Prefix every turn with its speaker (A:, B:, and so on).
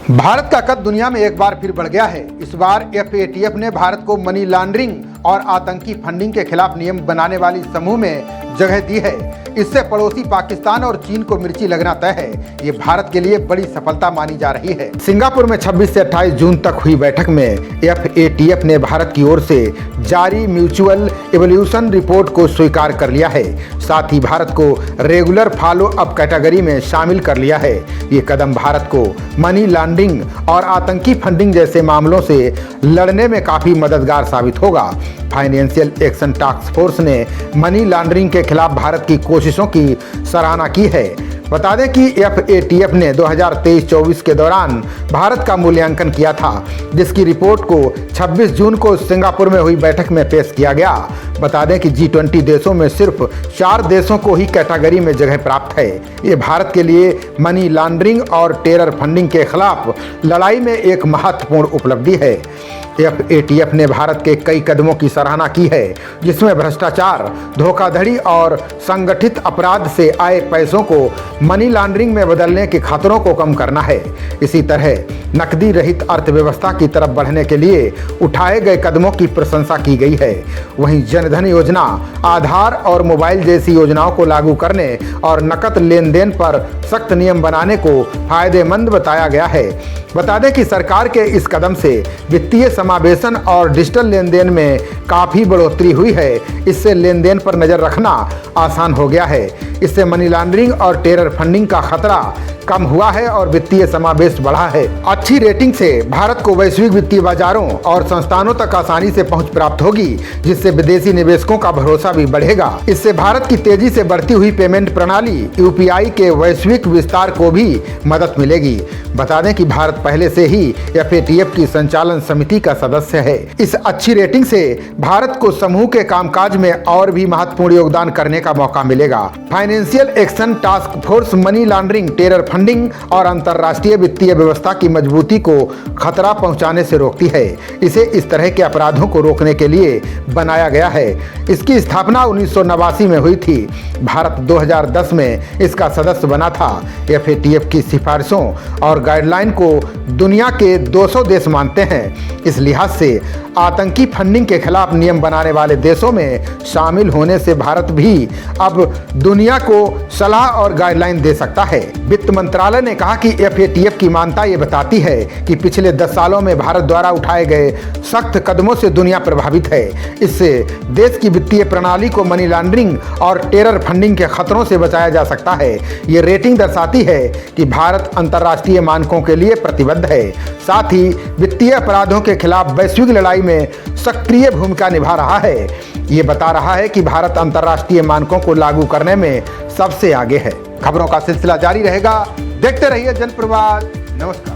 A: भारत का कद दुनिया में एक बार फिर बढ़ गया है। इस बार FATF ने भारत को मनी लॉन्ड्रिंग और आतंकी फंडिंग के खिलाफ नियम बनाने वाली समूह में जगह दी है। इससे पड़ोसी पाकिस्तान और चीन को मिर्ची लगना तय है। ये भारत के लिए बड़ी सफलता मानी जा रही है। सिंगापुर में 26 से 28 जून तक हुई बैठक में FATF ने भारत की ओर से जारी म्यूचुअल इवोल्यूशन रिपोर्ट को स्वीकार कर लिया है। साथ ही भारत को रेगुलर फॉलो अप कैटेगरी में शामिल कर लिया है। ये कदम भारत को मनी लॉन्ड्रिंग और आतंकी फंडिंग जैसे मामलों से लड़ने में काफी मददगार साबित होगा। फाइनेंशियल एक्शन टास्क फोर्स ने मनी लॉन्ड्रिंग के खिलाफ भारत की कोशिशों की सराहना की है। बता दें कि FATF ने 2023-24 के दौरान भारत का मूल्यांकन किया था, जिसकी रिपोर्ट को 26 जून को सिंगापुर में हुई बैठक में पेश किया गया। बता दें कि G20 देशों में सिर्फ 4 देशों को ही कैटेगरी में जगह प्राप्त है। ये भारत के लिए मनी लॉन्ड्रिंग और टेरर फंडिंग के खिलाफ लड़ाई में एक महत्वपूर्ण उपलब्धि है। FATF ने भारत के कई कदमों की सराहना की है, जिसमें भ्रष्टाचार, धोखाधड़ी और संगठित अपराध से आए पैसों को मनी लॉन्ड्रिंग में बदलने के खतरों को कम करना है। इसी तरह नकदी रहित अर्थव्यवस्था की तरफ बढ़ने के लिए उठाए गए कदमों की प्रशंसा की गई है। वहीं जनधन योजना, आधार और मोबाइल जैसी योजनाओं को लागू करने और नकद लेन देन पर सख्त नियम बनाने को फायदेमंद बताया गया है। बता दें कि सरकार के इस कदम से वित्तीय समावेशन और डिजिटल लेन देन में काफ़ी बढ़ोतरी हुई है। इससे लेन देन पर नज़र रखना आसान हो गया है। इससे मनी लॉन्ड्रिंग और टेरर फंडिंग का खतरा कम हुआ है और वित्तीय समावेश बढ़ा है। अच्छी रेटिंग से भारत को वैश्विक वित्तीय बाजारों और संस्थानों तक आसानी से पहुंच प्राप्त होगी, जिससे विदेशी निवेशकों का भरोसा भी बढ़ेगा। इससे भारत की तेजी से बढ़ती हुई पेमेंट प्रणाली UPI के वैश्विक विस्तार को भी मदद मिलेगी। बता दें कि भारत पहले से ही FATF की संचालन समिति का सदस्य है। इस अच्छी रेटिंग से भारत को समूह के कामकाज में और भी महत्वपूर्ण योगदान करने का मौका मिलेगा। Financial action task force money laundering, terror funding और अंतर्राष्ट्रीय वित्तीय व्यवस्था की मजबूती को खतरा पहुंचाने से रोकती है। इसे इस तरह के अपराधों को रोकने के लिए बनाया गया है। इसकी स्थापना 1989 में हुई थी। भारत 2010 में इसका सदस्य बना था। FATF की सिफारिशों और गाइडलाइन को दुनिया के 200 देश मानते हैं। इस लिहाज से आतंकी फंडिंग के खिलाफ नियम बनाने वाले देशों में शामिल होने से भारत भी अब दुनिया को सलाह और गाइडलाइन दे सकता है। वित्त मंत्रालय ने कहा कि FATF की मान्यता ये बताती है कि पिछले 10 सालों में भारत द्वारा उठाए गए सख्त कदमों से दुनिया प्रभावित है। इससे देश की वित्तीय प्रणाली को मनी लॉन्ड्रिंग और टेरर फंडिंग के खतरों से बचाया जा सकता है। ये रेटिंग दर्शाती है कि भारत अंतर्राष्ट्रीय मानकों के लिए प्रतिबद्ध है, साथ ही वित्तीय अपराधों के खिलाफ वैश्विक लड़ाई में सक्रिय भूमिका निभा रहा है। ये बता रहा है कि भारत अंतर्राष्ट्रीय मानकों को लागू करने में सबसे आगे है। खबरों का सिलसिला जारी रहेगा। देखते रहिए जनप्रवाद। नमस्कार।